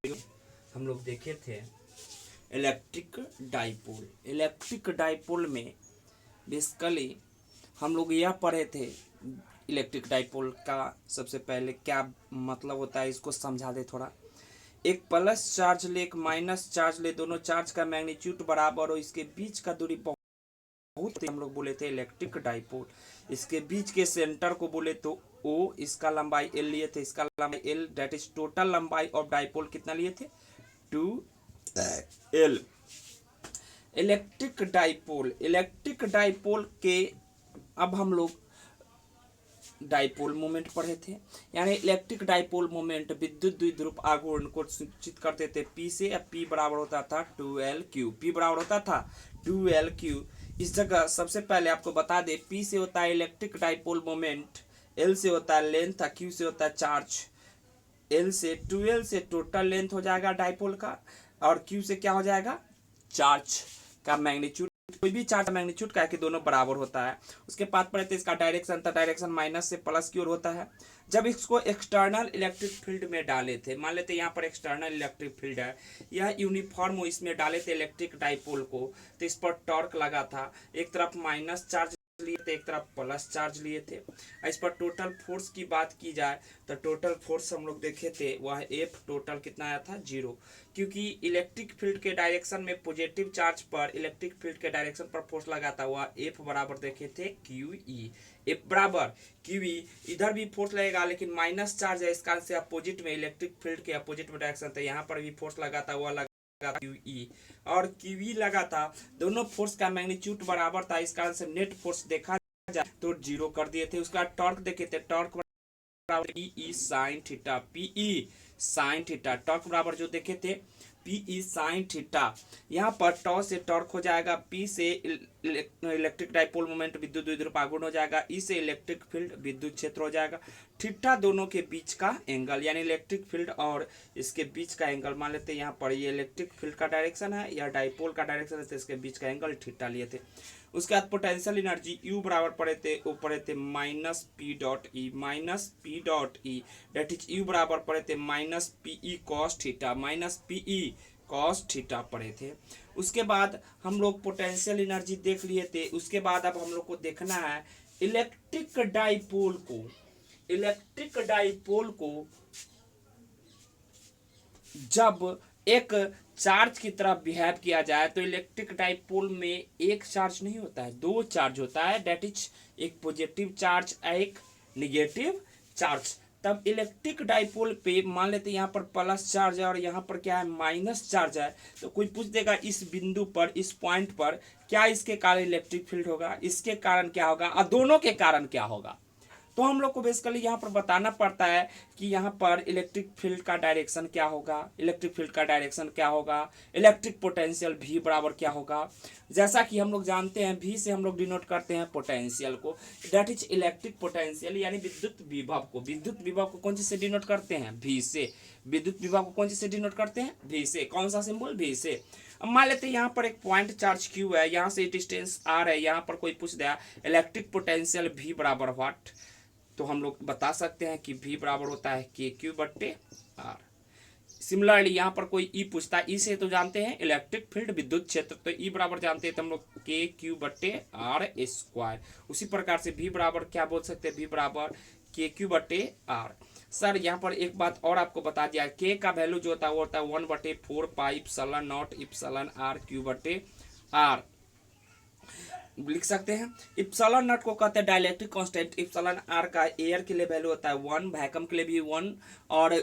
हम लोग देखे थे इलेक्ट्रिक डाइपोल। इलेक्ट्रिक डाइपोल में बेसिकली हम लोग यह पढ़े थे इलेक्ट्रिक डाइपोल का सबसे पहले क्या मतलब होता है, इसको समझा दे थोड़ा। एक प्लस चार्ज ले एक माइनस चार्ज ले, दोनों चार्ज का मैग्नीट्यूड बराबर हो, इसके बीच का दूरी बहुत हम लोग बोले थे इलेक्ट्रिक डाइपोल। इसके बीच के सेंटर को बोले तो ओ, इसका लंबाई एल लिए थे, इसका लंबाई एल, दैट इज टोटल लंबाई ऑफ डाइपोल कितना लिए थे, 2L। इलेक्ट्रिक डाइपोल के अब हम लोग डाइपोल मोमेंट पढ़े थे, यानी इलेक्ट्रिक डाइपोल मोमेंट विद्युत द्विध्रुव आघूर्ण को सूचित करते थे P से। अब P बराबर होता था 2L/Q, P बराबर होता था 2L/Q। इस जगह सबसे पहले आपको बता दे, P से होता है इलेक्ट्रिक डाइपोल मोमेंट, L से होता है लेंथ, Q से होता है चार्ज। L से 2L से टोटल लेंथ हो जाएगा डाइपोल का, और Q से क्या हो जाएगा, चार्ज का मैग्नीट्यूड। कोई भी चार्ज मैग्नीट्यूड का है कि दोनों बराबर होता है। उसके बाद पढ़े थे इसका डायरेक्शन था, डायरेक्शन माइनस से प्लस की ओर होता है। जब इसको एक्सटर्नल इलेक्ट्रिक फील्ड में डाले थे, मान लेते यहाँ पर एक्सटर्नल इलेक्ट्रिक फील्ड है, यह यूनिफॉर्म इसमें डाले थे इलेक्ट्रिक डाइपोल को, तो इस पर टॉर्क लगा था। एक तरफ माइनस चार्ज लिए थे, एक तरफ प्लस चार्ज लिए थे। इस पर टोटल फोर्स की बात की जाए तो टोटल फोर्स हम लोग देखे थे वह F टोटल कितना आया था, 0। क्योंकि इलेक्ट्रिक फील्ड के डायरेक्शन में पॉजिटिव चार्ज पर इलेक्ट्रिक फील्ड के डायरेक्शन पर फोर्स लगा था, वह F बराबर देखे थे QE। F बराबर QE, इधर भी फोर्स लगेगा लेकिन माइनस चार्ज है, इस कारण से अपोजिट में इलेक्ट्रिक फील्ड के अपोजिट में डायरेक्शन था, यहाँ पर भी फोर्स लगा था, वह QE और QE लगा था। दोनों फोर्स का मैग्नीट्यूड बराबर था, इस कारण से नेट फोर्स देखा जाए तो 0 कर दिए थे। उसका टॉर्क देखे थे, टॉर्क बराबर PE sin theta, PE sin theta, torque बराबर जो देखे थे PE sin थीटा। यहाँ पर टॉ से टॉर्क हो जाएगा, P से इलेक्ट्रिक डाइपोल मोमेंट विद्युत द्विध्रुव आघूर्ण हो जाएगा, E से इलेक्ट्रिक फील्ड विद्युत क्षेत्र हो जाएगा, थीटा दोनों के बीच का एंगल, यानी इलेक्ट्रिक फील्ड और इसके बीच का एंगल। मान लेते हैं यहाँ पर ये इलेक्ट्रिक फील्ड का डायरेक्शन है, यह डाइपोल का डायरेक्शन है, तो इसके बीच का एंगल थीटा लिए थे। उसके बाद पोटेंशियल एनर्जी U बराबर पड़े थे, वो पड़े थे minus P dot E, that is U बराबर पड़े थे minus PE cos theta, minus PE cos theta पड़े थे। उसके बाद हम लोग पोटेंशियल एनर्जी देख लिए थे। उसके बाद अब हम लोग को देखना है इलेक्ट्रिक डाइपोल को जब एक चार्ज की तरह बिहेव किया जाए तो इलेक्ट्रिक डाइपोल में एक चार्ज नहीं होता है, 2 चार्ज होता है, डेट इज एक पॉजिटिव चार्ज, एक निगेटिव चार्ज। तब इलेक्ट्रिक डाइपोल पे मान लेते हैं यहाँ पर प्लस चार्ज है और यहाँ पर क्या है, माइनस चार्ज है, तो कोई पूछ देगा इस बिंदु पर, इस पॉइंट पर क्या इसके कारण इलेक्ट्रिक फील्ड होगा, इसके कारण क्या होगा और दोनों के कारण क्या होगा। तो हम लोग को बेसिकली यहाँ पर बताना पड़ता है कि यहाँ पर इलेक्ट्रिक फील्ड का डायरेक्शन क्या होगा, इलेक्ट्रिक पोटेंशियल V बराबर क्या होगा। जैसा कि हम लोग जानते हैं V से हम लोग डिनोट करते हैं पोटेंशियल को, दैट इज इलेक्ट्रिक पोटेंशियल, यानी विद्युत विभव को कौन चीज से डिनोट करते हैं, V से। विद्युत विभव को कौन चीज से डिनोट करते हैं, V से। कौन सा सिंबल, V से। अब मान लेते हैं यहाँ पर एक पॉइंट चार्ज Q है, यहाँ से डिस्टेंस R है, यहाँ पर कोई पूछ दिया इलेक्ट्रिक पोटेंशियल V बराबर व्हाट, तो हम लोग बता सकते हैं कि V बराबर होता है KQ/R। सिमिलरली यहाँ पर कोई E पूछता है, E से तो जानते हैं इलेक्ट्रिक फील्ड विद्युत क्षेत्र, तो E बराबर जानते हैं तो हम लोग KQ/R²। उसी प्रकार से V बराबर क्या बोल सकते हैं, V बराबर KQ/R। सर यहाँ पर एक बात और आपको बता दिया, K का वैल्यू जो होता है वो होता है 1/4πε0 लिख सकते हैं। इप्सिलॉन नॉट को कहते हैं डाइलेक्ट्रिक कांस्टेंट। इप्सिलॉन आर का एयर के लिए वैल्यू होता है 1, वैक्यूम के लिए भी 1, और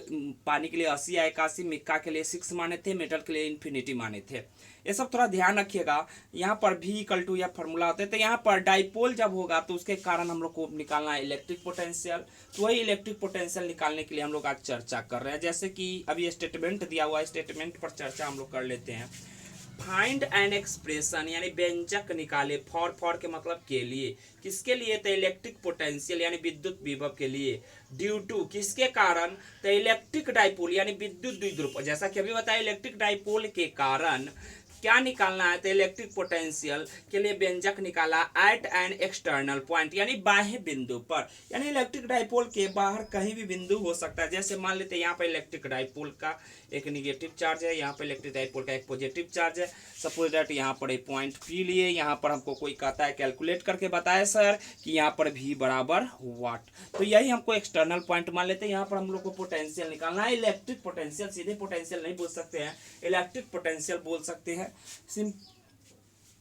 पानी के लिए 80 या 81, मिक्का के लिए 6 माने थे, मेटल के लिए इन्फिनिटी माने थे। ये सब थोड़ा ध्यान रखिएगा। यहाँ पर V= या फॉर्मूला होते हैं, तो यहाँ पर डाइपोल जब होगा तो उसके कारण हम लोग को निकालना है इलेक्ट्रिक पोटेंशियल। तो वही इलेक्ट्रिक पोटेंशियल निकालने के लिए हम लोग आज चर्चा कर रहे हैं। जैसे कि अभी स्टेटमेंट दिया हुआ है, स्टेटमेंट पर चर्चा हम लोग कर लेते हैं। फाइंड एन एक्सप्रेशन, यानी व्यंजक निकाले, फॉर के मतलब के लिए, किसके लिए, तो इलेक्ट्रिक पोटेंशियल यानी विद्युत विभव के लिए, ड्यू टू किसके कारण, तो इलेक्ट्रिक डाइपोल यानी विद्युत द्विध्रुव, जैसा कि अभी बताया इलेक्ट्रिक डाइपोल के कारण क्या निकालना है, तो इलेक्ट्रिक पोटेंशियल के लिए व्यंजक निकाला एट एन एक्सटर्नल पॉइंट, यानी बाह्य बिंदु पर, यानी इलेक्ट्रिक डाइपोल के बाहर कहीं भी बिंदु हो सकता है। जैसे मान लेते हैं यहाँ पर इलेक्ट्रिक डाइपोल का एक निगेटिव चार्ज है, यहाँ पर इलेक्ट्रिक डाइपोल का एक पॉजिटिव चार्ज है। सपोज दैट यहाँ पर एक पॉइंट पी लिए, यहाँ पर हमको कोई कहता है कैलकुलेट करके बताए सर कि यहाँ पर भी बराबर वाट, तो यही हमको एक्सटर्नल पॉइंट मान लेते हैं। यहाँ पर हम लोग को पोटेंशियल निकालना है, इलेक्ट्रिक पोटेंशियल, सीधे पोटेंशियल नहीं बोल सकते हैं, इलेक्ट्रिक पोटेंशियल बोल सकते हैं।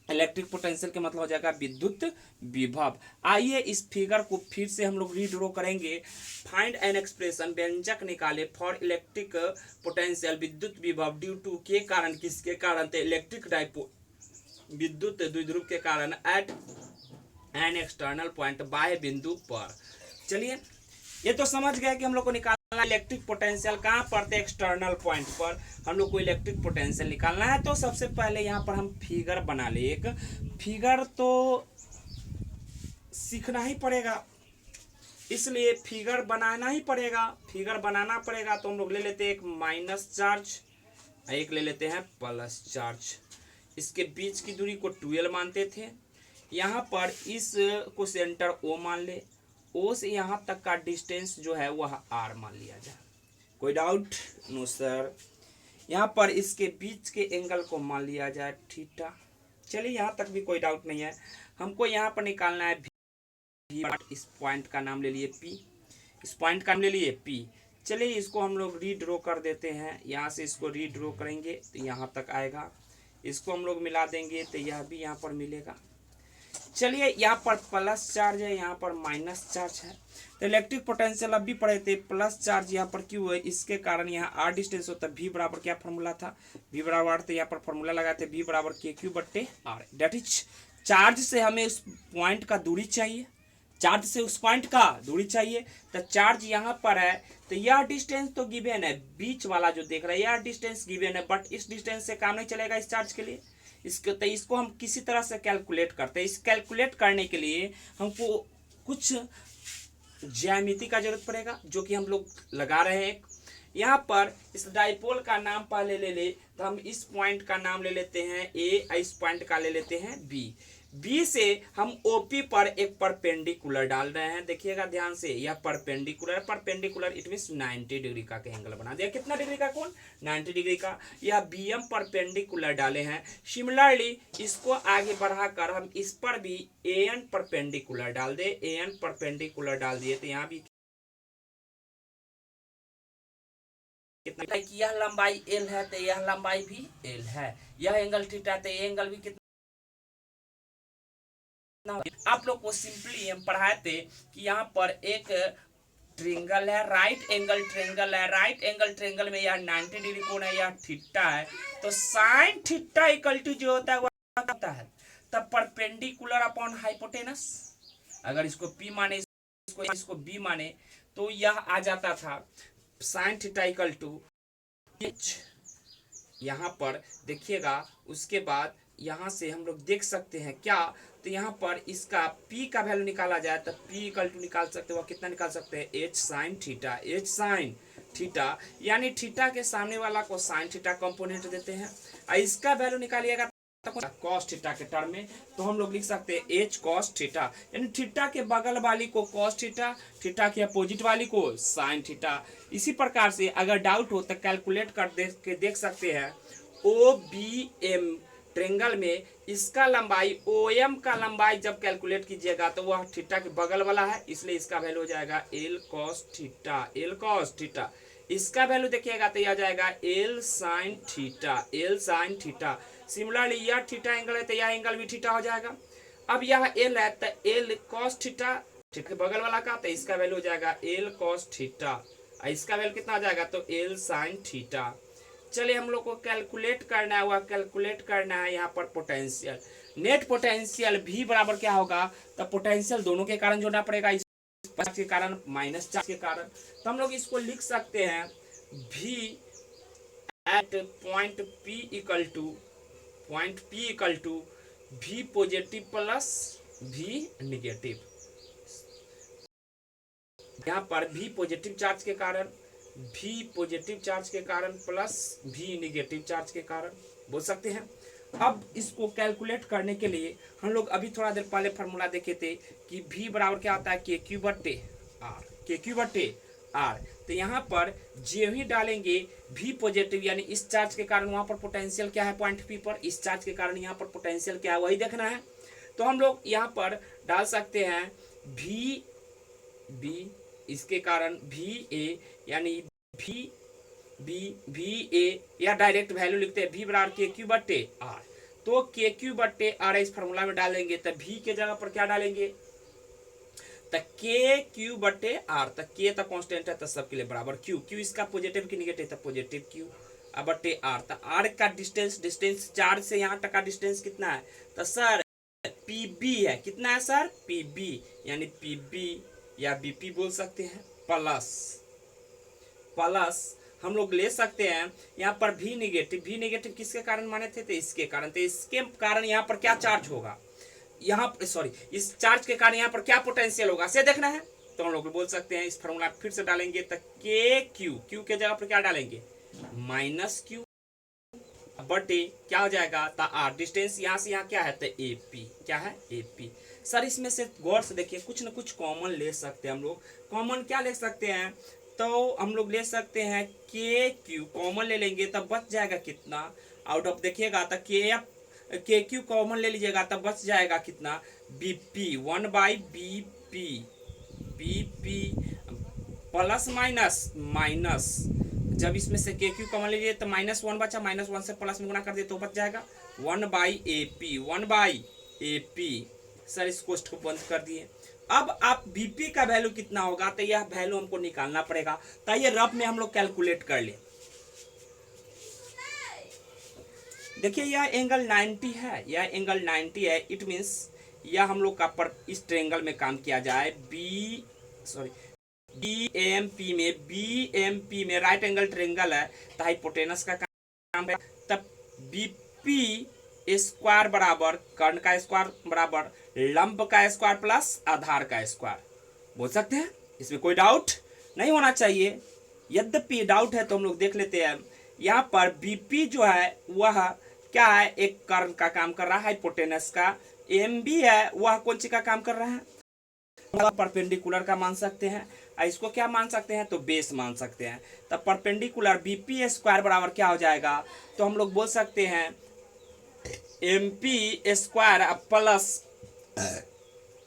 इलेक्ट्रिक पोटेंशियल के मतलब हो जाएगा विद्युत विभव। आइए इस फिगर को फिर से हम लोग रीड्रॉ करेंगे। फाइंड एन एक्सप्रेशन, व्यंजक निकाले फॉर इलेक्ट्रिक पोटेंशियल विद्युत विभव ड्यू टू, के कारण, किसके कारण, तो इलेक्ट्रिक डाइपोल विद्युत द्विध्रुव के कारण एट एन एक्सटर्नल पॉइंट, बाह्य बिंदु पर। चलिए ये तो समझ गए कि हम लोग को निकालना इलेक्ट्रिक पोटेंशियल कहाँ पर, थे एक्सटर्नल पॉइंट पर हम लोग को इलेक्ट्रिक पोटेंशियल निकालना है। तो सबसे पहले यहाँ पर हम फिगर बना ले, एक फिगर तो सीखना ही पड़ेगा, इसलिए फिगर बनाना ही पड़ेगा। फिगर बनाना पड़ेगा तो हम लोग ले लेते हैं एक माइनस चार्ज, एक ले लेते हैं प्लस चार्ज। इसके बीच की दूरी को 12 मानते थे। यहाँ पर इस को सेंटर O मान ले, O से यहाँ तक का डिस्टेंस जो है वह R मान लिया जाए। कोई डाउट? No sir. यहाँ पर इसके बीच के एंगल को मान लिया जाए थीटा। चलिए यहाँ तक भी कोई डाउट नहीं है। हमको यहाँ पर निकालना है भी, इस पॉइंट का नाम ले लिए P, इस पॉइंट का नाम ले लिए P। चलिए इसको हम लोग रीड्रॉ कर देते हैं, यहाँ से इसको रीड्रॉ करेंगे तो यहाँ तक आएगा, इसको हम लोग मिला देंगे तो यह भी यहाँ पर मिलेगा। चलिए यहाँ पर प्लस चार्ज है, यहाँ पर माइनस चार्ज है, तो इलेक्ट्रिक पोटेंशियल अब भी पढ़े थे, प्लस चार्ज यहाँ पर क्यों है, इसके कारण यहाँ आर डिस्टेंस होता है। V बराबर क्या फॉर्मूला था, V बराबर, तो यहाँ पर फॉर्मूला लगाते V बराबर KQ/R, डेट इज चार्ज से हमें उस पॉइंट का दूरी चाहिए, चार्ज से उस पॉइंट का दूरी चाहिए। तो चार्ज यहाँ पर है, तो यह डिस्टेंस तो गिवन है, बीच वाला जो देख रहे हैं यह डिस्टेंस गिवन है, बट इस डिस्टेंस से काम नहीं चलेगा इस चार्ज के लिए। इसको हम किसी तरह से कैलकुलेट करते हैं। इस कैलकुलेट करने के लिए हमको कुछ ज्यामिति का जरूरत पड़ेगा, जो कि हम लोग लगा रहे हैं। यहाँ पर इस डाइपोल का नाम पहले ले ले, तो हम इस पॉइंट का नाम ले लेते हैं A, इस पॉइंट का ले लेते हैं B। B से हम OP पर एक परपेंडिकुलर डाल रहे हैं, देखिएगा ध्यान से, यह perpendicular, perpendicular it means 90 degree का एंगल बना दिया। कितना डिग्री का, कौन 90 डिग्री का। यह BM परपेंडिकुलर डाले हैं। सिमिलरली इसको आगे बढ़ाकर हम इस पर भी AN परपेंडिकुलर डाल दे, AN परपेंडिकुलर डाल दिए, तो यहाँ भी कितना, यह लंबाई L है तो यह लंबाई भी L है, यह एंगल थीटा तो ये एंगल भी कितना। आप लोग को सिंपली हम पढ़ाए थे कि यहाँ पर एक ट्रायंगल है, राइट एंगल ट्रायंगल है, राइट एंगल ट्रायंगल में यह 90 डिग्री कोण है, यह थीटा है, तो साइन थीटा इक्वल टू जो होता है वह होता है तब परपेंडिकुलर अपॉन हाइपोटेनस। अगर इसको P माने, इसको B माने, तो यह आ जाता था sine theta equal to H। यहाँ पर देखिएगा, उसके बाद यहाँ से हम लोग देख सकते हैं क्या, तो यहाँ पर इसका P का वैल्यू निकाला जाए तो P इक्वल टू निकाल सकते हैं, वह कितना निकाल सकते हैं, H sine theta, H sine theta, यानी थीटा के सामने वाला को साइन थीटा कंपोनेंट देते हैं, और इसका वैल्यू निकालिएगा कॉस थीटा के टर्म में, तो हम लोग लिख सकते हैं H कॉस थीटा, यानी थीटा के बगल वाली को कॉस थीटा, थीटा के अपोजिट वाली को साइन थीटा। इसी प्रकार से अगर डाउट हो तो कैलकुलेट कर देख सकते हैं। OBM ट्रायंगल में इसका लंबाई, OM का लंबाई जब कैलकुलेट कीजिएगा तो वह थीटा के बगल वाला है, इसलिए इसका वैल्यू हो जाएगा L cos theta, L cos theta. इसका वैल्यू देखिएगा तो यह आ जाएगा L sine theta, L sine theta. Similarly यह थीटा एंगल है तो यह एंगल भी थीटा हो जाएगा। अब यह L है तो L कॉस थीटा, थीटा के बगल वाला का, तो इसका वैल्यू हो जाएगा L कॉस थीटा, इसका वैल्यू कितना आ जाएगा, तो L साइन थीटा। चलिए हम लोग को कैलकुलेट करना है, वह कैलकुलेट करना है यहाँ पर पोटेंशियल, नेट पोटेंशियल V बराबर क्या होगा, तो पोटेंशियल दोनों के कारण जोड़ना पड़ेगा, इस के कारण माइनस चार्ज के कारण, तो हम लोग इसको लिख सकते हैं V at point P equal to V positive plus V negative. यहाँ पर V पॉजिटिव चार्ज के कारण, V पॉजिटिव चार्ज के कारण प्लस V निगेटिव चार्ज के कारण बोल सकते हैं। अब इसको कैलकुलेट करने के लिए हम लोग अभी थोड़ा देर पहले फार्मूला देखे थे कि V बराबर क्या होता है, KQ/R, KQ/R आर। तो यहाँ पर जो ही डालेंगे भी पॉजिटिव, यानी इस चार्ज के कारण वहाँ पर पोटेंशियल क्या है पॉइंट पी पर, इस चार्ज के कारण यहाँ पर पोटेंशियल क्या है वही देखना है। तो हम लोग यहाँ पर डाल सकते हैं भी बी, इसके कारण भी ए, यानी भी भी ए, या डायरेक्ट वैल्यू लिखते हैं भी बराबर के क्यू बट्टे आर। तो के क्यू बट्टे आर इस फॉर्मूला में डालेंगे तो भी के जगह पर क्या डालेंगे, तो के क्यू बट्टे आर। तो के तो कांस्टेंट है तो सबके लिए बराबर क्यू, क्यू इसका पॉजिटिव की निगेटिव तो पॉजिटिव क्यू बट्टे आर। तो आर का डिस्टेंस चार्ज से यहाँ तक का डिस्टेंस कितना है, तो सर पीबी है। कितना है सर, पीबी, यानी पीबी या बीपी बोल सकते हैं। प्लस हम लोग ले सकते हैं यहाँ पर भी नेगेटिव किसके कारण माने थे, तो इसके कारण। तो इसके कारण यहाँ पर क्या चार्ज होगा, यहाँ सॉरी इस चार्ज के कारण यहाँ पर क्या पोटेंशियल होगा से देखना है। तो हम लोग बोल सकते हैं इस फॉर्मूला फिर से डालेंगे तो के क्यू के जगह पर क्या डालेंगे माइनस क्यू बटे क्या हो जाएगा तो आर। डिस्टेंस यहाँ से यहाँ क्या है तो एपी, क्या है एपी। सर इसमें से गौर से देखिए कुछ न कुछ कॉमन ले सकते हैं हम लोग। कॉमन क्या ले सकते हैं, तो हम लोग ले सकते हैं के क्यू कॉमन ले लेंगे तब बच जाएगा कितना आउट ऑफ, देखिएगा तो के क्यू कॉमन ले लीजिएगा तब बच जाएगा कितना बीपी, 1/बीपी, बीपी प्लस माइनस जब इसमें से के क्यू कॉमन लीजिए तो -1 बचा, -1 से प्लस में गुना कर दिए तो बच जाएगा 1/AP, 1/AP। सर इस कोष्ठ को बंद कर दिए। अब आप बीपी का वैल्यू कितना होगा तो यह वैल्यू हमको निकालना पड़ेगा। तो ये रफ में हम लोग कैलकुलेट कर ले। देखिए यह एंगल 90 है, यह एंगल 90 है। इट मीन्स यह हम लोग का पर इस ट्रायंगल में काम किया जाए बीएमपी में राइट एंगल ट्रायंगल है तो हाइपोटेनस का काम है। तब बीपी स्क्वायर बराबर कर्ण का स्क्वायर बराबर लंब का स्क्वायर प्लस आधार का स्क्वायर बोल सकते हैं। इसमें कोई डाउट नहीं होना चाहिए। यद्यपि डाउट है तो हम लोग देख लेते हैं। यहाँ पर बीपी जो है वह क्या है, एक कर्ण का काम कर रहा है हाइपोटेनस का। एमबी है वह कौन सी का काम कर रहा है, परपेंडिकुलर का मान सकते हैं। इसको क्या मान सकते हैं तो बेस मान सकते हैं। तब परपेंडिकुलर बीपी स्क्वायर बराबर क्या हो जाएगा, तो हम लोग बोल सकते हैं MP square plus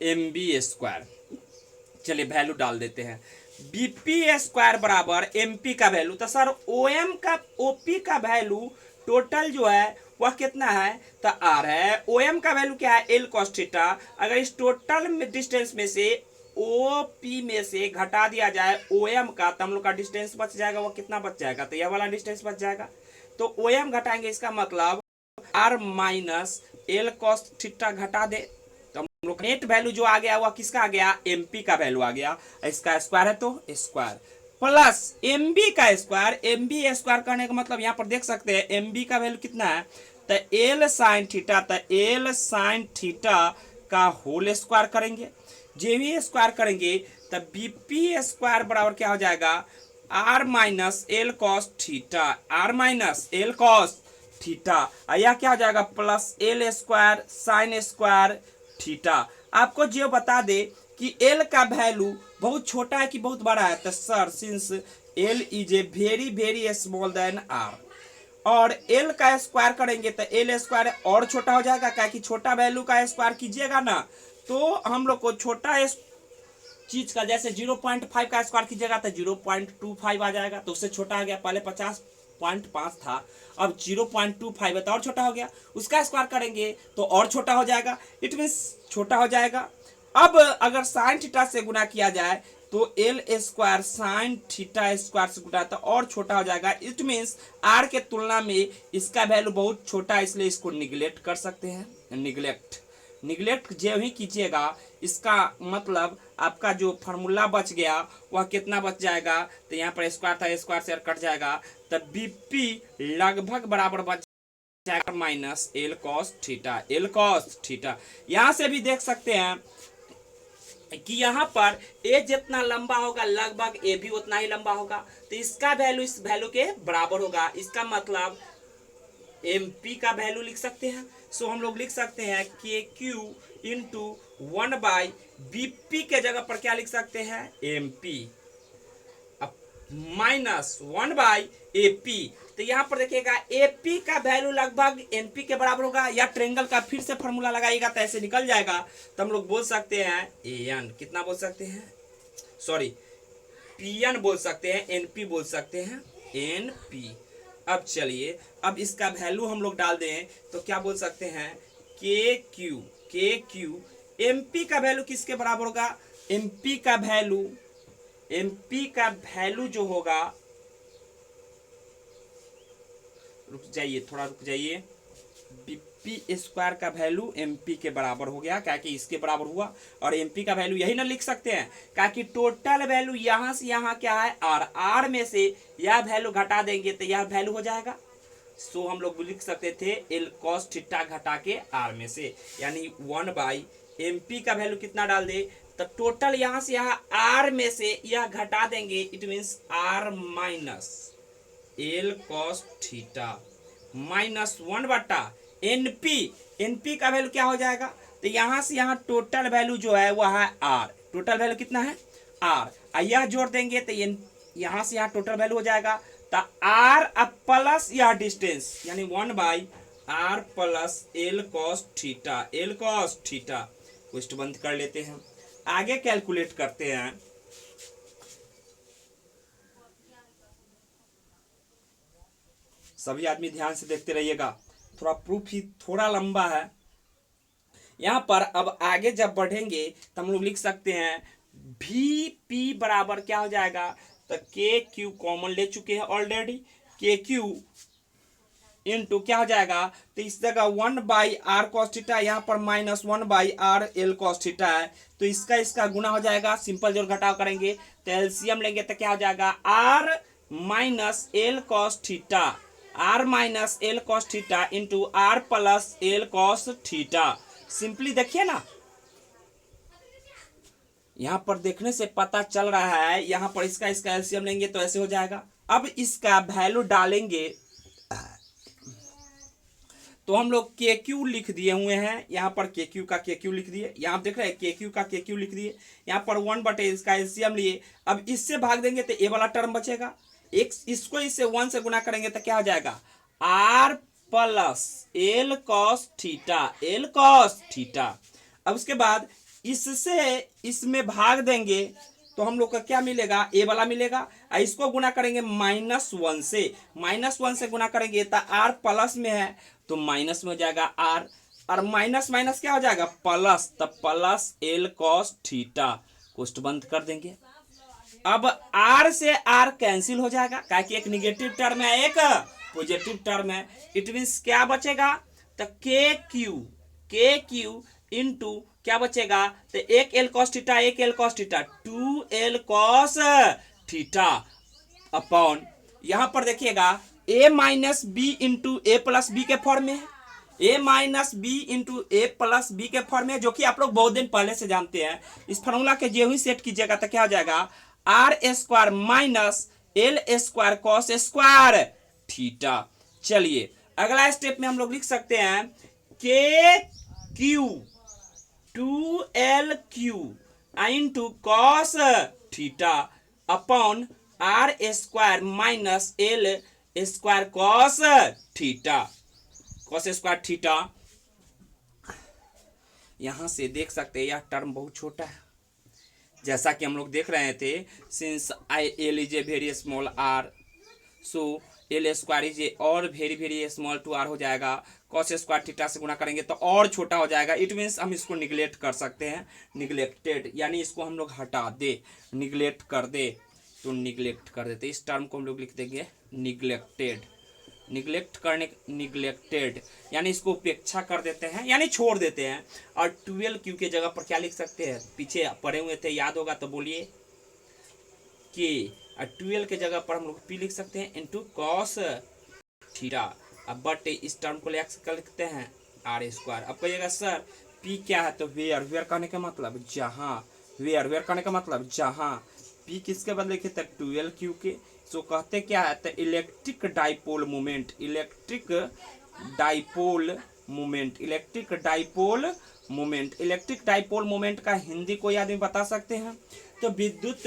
MB square. चलिए वैल्यू डाल देते हैं। बीपी स्क्वायर बराबर एमपी का वैल्यू, तो सर ओएम का ओपी का वैल्यू टोटल जो है वह कितना है तो आर है। ओएम का वैल्यू क्या है एल कॉस थीटा। अगर इस टोटल डिस्टेंस में से ओपी में से घटा दिया जाए ओएम का तो हम लोग का डिस्टेंस बच जाएगा। वो कितना बच जाएगा तो यह वाला डिस्टेंस बच जाएगा। तो ओएम घटाएंगे इसका मतलब R minus L cos theta घटा दे तो हम लोग नेट वैल्यू जो आ गया वह किसका आ गया एमपी का वैल्यू आ गया। इसका स्क्वायर है तो स्क्वायर प्लस एमबी का स्क्वायर। एमबी स्क्वायर करने का मतलब यहाँ पर देख सकते हैं एमबी का वैल्यू कितना है तो एल साइन थीटा। तो एल साइन थीटा का होल स्क्वायर करेंगे। जो भी स्क्वायर करेंगे तो बीपी स्क्वायर बराबर क्या हो जाएगा R minus L cos theta, R minus L cos theta. यह क्या हो जाएगा plus L square sine square theta. आपको जो बता दे कि एल का वैल्यू बहुत छोटा है कि बहुत बड़ा है तो sir since L is a very small then R और एल का स्क्वायर करेंगे तो एल स्क्वायर और छोटा हो जाएगा। क्या कि छोटा वैल्यू का स्क्वायर कीजिएगा ना तो हम लोग को छोटा चीज का जैसे 0.5 का स्क्वायर कीजिएगा तो 0.25 आ जाएगा। तो उससे छोटा आ गया, पहले 50.5 था अब 0.25 है तो और छोटा हो गया। उसका स्क्वायर करेंगे तो और छोटा हो जाएगा। इट मीन्स छोटा हो जाएगा। अब अगर साइन थीटा से गुना किया जाए तो L square sine theta square से गुना तो और छोटा हो जाएगा। इट मीन्स आर के तुलना में इसका वैल्यू बहुत छोटा है, इसलिए इसको निगलेक्ट कर सकते हैं। निगलेक्ट जो ही कीजिएगा इसका मतलब आपका जो फार्मूला बच गया वह कितना बच जाएगा तो यहाँ पर स्क्वायर था स्क्वायर से कट जाएगा तो बीपी लगभग बराबर बच जाएगा minus L cos theta, L cos theta. यहाँ से भी देख सकते हैं कि यहाँ पर ए जितना लंबा होगा लगभग ए भी उतना ही लंबा होगा तो इसका वैल्यू इस वैल्यू के बराबर होगा। इसका मतलब एमपी का वैल्यू लिख सकते हैं। सो हम लोग लिख सकते हैं के क्यू इंटू 1/बीपी के जगह पर क्या लिख सकते हैं एमपी -1/AP। तो यहाँ पर देखिएगा AP का वैल्यू लगभग NP के बराबर होगा, या ट्रेंगल का फिर से फॉर्मूला लगाइएगा तो ऐसे निकल जाएगा। तो हम लोग बोल सकते हैं AN, कितना बोल सकते हैं, सॉरी PN बोल सकते हैं, NP बोल सकते हैं, NP। अब चलिए, अब इसका वैल्यू हम लोग डाल दें तो क्या बोल सकते हैं, KQ। MP का वैल्यू किसके बराबर होगा, MP का वैल्यू जो होगा, रुक जाइए, थोड़ा रुक जाइए, BP स्क्वायर का वैल्यू MP के बराबर हो गया, क्या कि इसके बराबर हुआ, और MP का वैल्यू यही ना लिख सकते हैं, क्या कि टोटल वैल्यू यहां से यहां क्या है R में से यह वैल्यू घटा देंगे तो यह वैल्यू हो जाएगा। सो हम लोग लिख सकते थे L cos थीटा घटा के R में से, यानी 1/MP का वैल्यू कितना डाल दे, तो टोटल यहां से यहां R में से यह घटा देंगे, it means R minus L cos theta -1/NP का वैल्यू क्या हो जाएगा, तो यहां से यहां टोटल वैल्यू जो है वह है R, टोटल वैल्यू कितना है R, यह जोड़ देंगे तो यहां से यहां टोटल वैल्यू हो जाएगा, तो R अब प्लस यह डिस्टेंस, यानी 1/R plus L cos theta. Question बंद कर लेते हैं, आगे कैलकुलेट करते हैं। सभी आदमी ध्यान से देखते रहिएगा, थोड़ा प्रूफ ही थोड़ा लंबा है यहाँ पर। अब आगे जब बढ़ेंगे तो हम लोग लिख सकते हैं VP बराबर क्या हो जाएगा, तो KQ कॉमन ले चुके हैं ऑलरेडी, KQ इनटू क्या हो जाएगा, तो इस जगह 1/R cos थीटा, यहाँ पर -1/R L cos थीटा है, तो इसका गुना हो जाएगा, सिंपल जोड़ घटाव करेंगे तो एलसीएम लेंगे तो क्या हो जाएगा, R minus L cos theta into R plus L cos theta. Simply देखिए ना, यहां पर देखने से पता चल रहा है, यहां पर इसका एलसीएम लेंगे तो ऐसे हो जाएगा। अब इसका वैल्यू डालेंगे तो हम लोग KQ लिख दिए हुए हैं, यहाँ पर KQ का KQ लिख दिए, यहाँ देख रहे हैं KQ का KQ लिख दिए, यहाँ पर 1/, इसका एलसीएम लिए। अब इससे भाग देंगे तो ए वाला टर्म बचेगा, एक इसको इससे 1 से गुना करेंगे तो क्या हो जाएगा, R plus L cos theta. अब उसके बाद इससे इसमें भाग देंगे तो हम लोग का क्या मिलेगा, ए वाला मिलेगा, और इसको गुना करेंगे -1 से, -1 से गुना करेंगे तो R प्लस में है तो माइनस में हो जाएगा R, और माइनस माइनस क्या हो जाएगा प्लस, तो plus L cos theta. Question बंद कर देंगे। अब R से R कैंसिल हो जाएगा, क्या कि एक निगेटिव टर्म है एक पॉजिटिव टर्म है, इट मीन्स क्या बचेगा, तो KQ इनटू क्या बचेगा, तो एक L cos theta 2L cos थीटा अपॉन, यहां पर देखिएगा A minus B into A plus B के फॉर्म में है, A minus B into A plus B के फॉर्म में, जो कि आप लोग बहुत दिन पहले से जानते हैं। इस फॉर्मूला के जो ही सेट कीजिएगा तो क्या हो जाएगा, R square minus L square cos square theta. चलिए अगला स्टेप में हम लोग लिख सकते हैं KQ 2LQ into cos theta upon R square minus L square cos square theta. यहां से देख सकते हैं यह टर्म बहुत छोटा है, जैसा कि हम लोग देख रहे थे, since L is a very small R, so L square is a और वेरी स्मॉल टू R हो जाएगा, कॉस स्क्वायर थीटा से गुना करेंगे तो और छोटा हो जाएगा, इट मीन्स हम इसको निगलेक्ट कर सकते हैं, निगलेक्टेड, यानी इसको हम लोग हटा दे, निगलेक्ट कर दे तो निगलेक्ट कर देते, इस टर्म को हम लोग लिख देंगे निगलेक्टेड, निगलेक्टेड यानी इसको उपेक्षा कर देते हैं, यानी छोड़ देते हैं। और 12Q के जगह पर क्या लिख सकते हैं, पीछे पढ़े हुए थे, याद होगा तो बोलिए, के, और 12 के जगह पर हम लोग P लिख सकते हैं इंटू कॉस थीटा। अब बट इस टर्म को लिखते हैं R स्क्वायर। अब कहिएगा सर P क्या है, तो वेयर कहने का मतलब जहां, वेयर कहने का मतलब जहां, P किसके बदले के, 12Q के, सो कहते क्या है, तो इलेक्ट्रिक डाइपोल मोमेंट का हिंदी कोई आदमी बता सकते हैं, तो विद्युत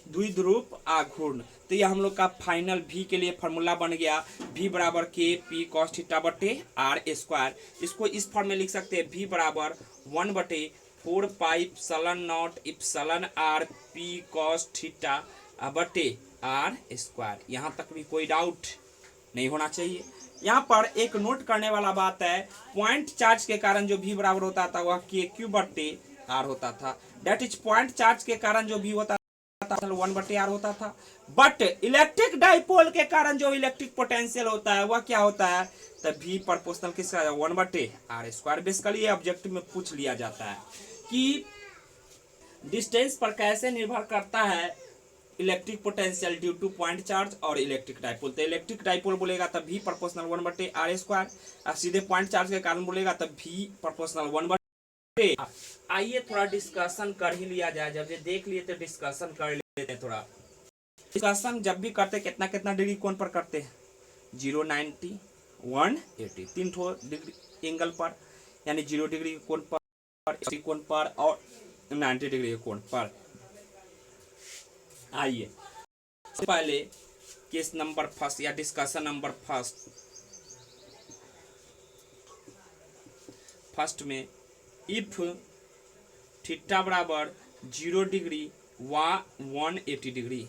द्विध्रुव आघूर्ण। तो ये हम लोग का फाइनल V के लिए फार्मूला बन गया, V बराबर के पी कॉस थीटा बटे आर स्क्वायर। इसको इस फॉर्म में लिख सकते हैं, V बराबर 1/4 pi epsilon naught epsilon r p cos theta बटे आर स्क्वायर। यहाँ तक भी कोई डाउट नहीं होना चाहिए। यहाँ पर एक नोट करने वाला बात है, पॉइंट चार्ज के कारण जो V बराबर होता था वह के क्यू बटे आर होता था। डेट इज पॉइंट चार्ज के कारण जो V होता था 1/r होता था। बट इलेक्ट्रिक डाइपोल के कारण जो इलेक्ट्रिक पोटेंशियल होता है वह क्या होता है, तो V प्रोपोर्शनल किसका 1/r स्क्वायर। बेसिकली ये ऑब्जेक्टिव में पूछ लिया जाता है कि डिस्टेंस पर कैसे निर्भर करता है electric potential due two point charge और इलेक्ट्रिक डाइपोल। तो इलेक्ट्रिक डाइपोल बोलेगा तब V प्रोपोर्शनल 1/r स्क्वायर, और सीधे पॉइंट चार्ज के कारण बोलेगा तब V प्रोपोर्शनल 1/r। आइए थोड़ा डिस्कशन कर ही लिया जाए, जब ये देख लिए तो डिस्कशन कर लेते हैं। थोड़ा डिस्कशन जब भी करते कितना कितना डिग्री कोण पर करते हैं, 0, 90, 180, 3 डिग्री एंगल पर, यानी 0 डिग्री कोण पर, 80 कोण पर और 90 डिग्री कोण पर। आइए पहले केस नंबर फर्स्ट या डिस्कशन नंबर फर्स्ट में इफ थीटा बराबर 0 डिग्री व 180 डिग्री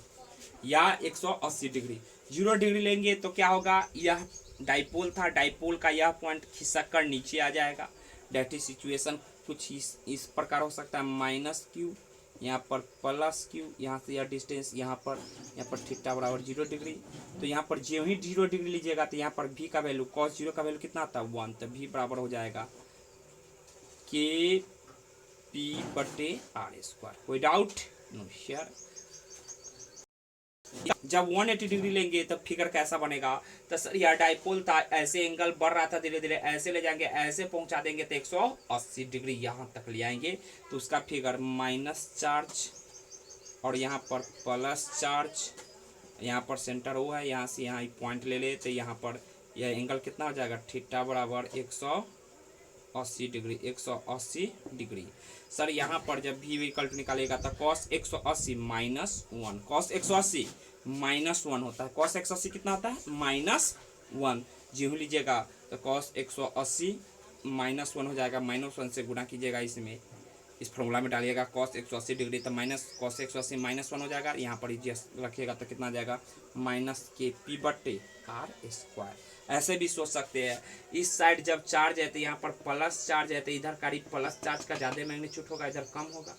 या 180 डिग्री, 0 डिग्री लेंगे तो क्या होगा, यह डाइपोल था, डाइपोल का यह पॉइंट खिसक कर नीचे आ जाएगा। डेट इज सिचुएशन कुछ इस प्रकार हो सकता है, -q यहाँ पर +q, यहाँ से यह डिस्टेंस यहाँ पर थीटा बराबर 0 डिग्री। तो यहाँ पर जो ही 0 डिग्री लीजिएगा तो यहाँ पर V का वैल्यू cos 0 का वैल्यू कितना आता है 1, तो V बराबर हो जाएगा के पी बटे आर स्क्वायर। कोई डाउट नो शेयर। जब 180 डिग्री लेंगे तब फिगर कैसा बनेगा, तो सर यह डाइपोल था, ऐसे एंगल बढ़ रहा था, धीरे धीरे ऐसे ले जाएंगे, ऐसे पहुंचा देंगे तो 180 डिग्री यहाँ तक ले आएंगे, तो उसका फिगर माइनस चार्ज और यहाँ पर प्लस चार्ज, यहाँ पर सेंटर हुआ है, यहाँ से यहाँ पॉइंट ले ले तो यहाँ पर यह एंगल कितना हो जाएगा, थीटा बराबर 180 डिग्री, 180 डिग्री। सर यहाँ पर जब भी विकल्प निकालेगा तो cos 180 -1, cos 180 -1 होता है, cos 180 कितना होता है -1, जो लीजिएगा तो cos 180 -1 हो जाएगा, -1 से गुणा कीजिएगा, इसमें इस फॉर्मूला में डालिएगा cos 180 डिग्री तो cos 180 -1 हो जाएगा, यहाँ पर रखिएगा तो कितना आ जाएगा -kp बटे आर स्क्वायर। ऐसे भी सोच सकते हैं, इस साइड जब चार्ज है तो यहाँ पर प्लस चार्ज है तो इधर करीब प्लस चार्ज का ज़्यादा मैग्नीट्यूड होगा, इधर कम होगा।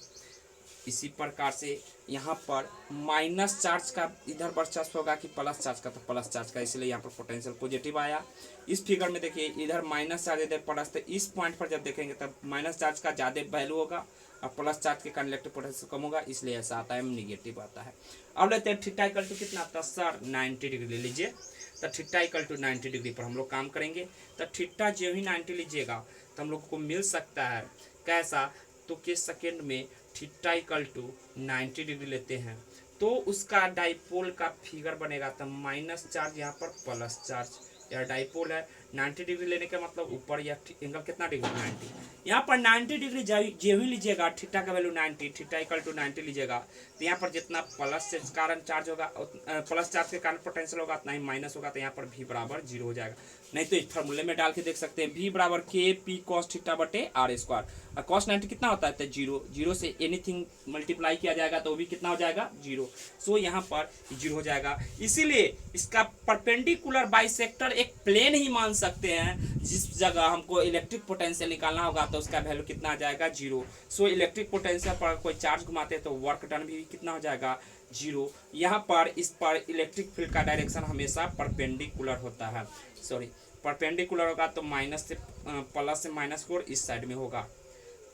इसी प्रकार से यहाँ पर माइनस चार्ज का इधर वर्चस्व होगा कि प्लस चार्ज का, तो प्लस चार्ज का, इसलिए यहाँ पर पोटेंशियल पॉजिटिव आया। इस फिगर में देखिए इधर माइनस चार्ज इधर प्लस, तो इस पॉइंट पर जब देखेंगे तब माइनस चार्ज का ज़्यादा वैल्यू होगा और प्लस चार्ज के कारण इलेक्ट्रिक पोटेंशियल कम होगा, इसलिए ऐसा आता है, नेगेटिव आता है। अब लेते हैं थीटा इक्वल टू कितना आता है सर 90 डिग्री ले लीजिए, तो थीटा इक्वल टू 90 डिग्री पर हम लोग काम करेंगे। तो थीटा जो ही 90 लीजिएगा तो हम लोग को मिल सकता है कैसा, तो किस सेकेंड में थीटा इक्वल टू 90 डिग्री लेते हैं तो उसका डाइपोल का फिगर बनेगा, तो माइनस चार्ज यहाँ पर प्लस चार्ज, यह डाइपोल है। 90 डिग्री लेने का मतलब ऊपर यह एंगल कितना डिग्री 90, यहाँ पर 90 डिग्री जो ही लीजिएगा थीटा का वैल्यू 90, थीटा इक्वल टू 90 लीजिएगा तो यहाँ पर जितना प्लस से कारण चार्ज होगा, प्लस चार्ज के कारण पोटेंशियल होगा, उतना ही माइनस होगा, तो यहाँ पर V बराबर 0 हो जाएगा। नहीं तो इस फॉर्मूले में डाल के देख सकते हैं, V बराबर के पी कॉस थीटा बटे आर स्क्वायर, और कॉस 90 कितना होता है, तो 0, 0 से एनीथिंग मल्टीप्लाई किया जाएगा तो वो भी कितना हो जाएगा 0, सो यहाँ पर 0 हो जाएगा। इसीलिए इसका परपेंडिकुलर बाइसेक्टर एक प्लेन ही मान सकते हैं, जिस जगह हमको इलेक्ट्रिक पोटेंशियल निकालना होगा तो उसका वैल्यू कितना आ जाएगा 0। सो इलेक्ट्रिक पोटेंशियल पर कोई चार्ज घुमाते हैं तो वर्क डन भी कितना हो जाएगा 0। यहाँ पर इस पर इलेक्ट्रिक फील्ड का डायरेक्शन हमेशा परपेंडिकुलर होता है, सॉरी परपेंडिकुलर होगा तो माइनस से प्लस से -4 इस साइड में होगा।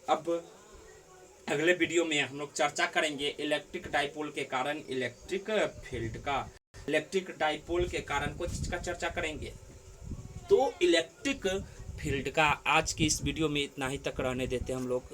अब अगले वीडियो में हम लोग चर्चा करेंगे इलेक्ट्रिक डाइपोल के कारण इलेक्ट्रिक फील्ड का, इलेक्ट्रिक डाइपोल के कारण कुछ चीज का चर्चा करेंगे, तो इलेक्ट्रिक फील्ड का। आज की इस वीडियो में इतना ही तक रहने देते हम लोग।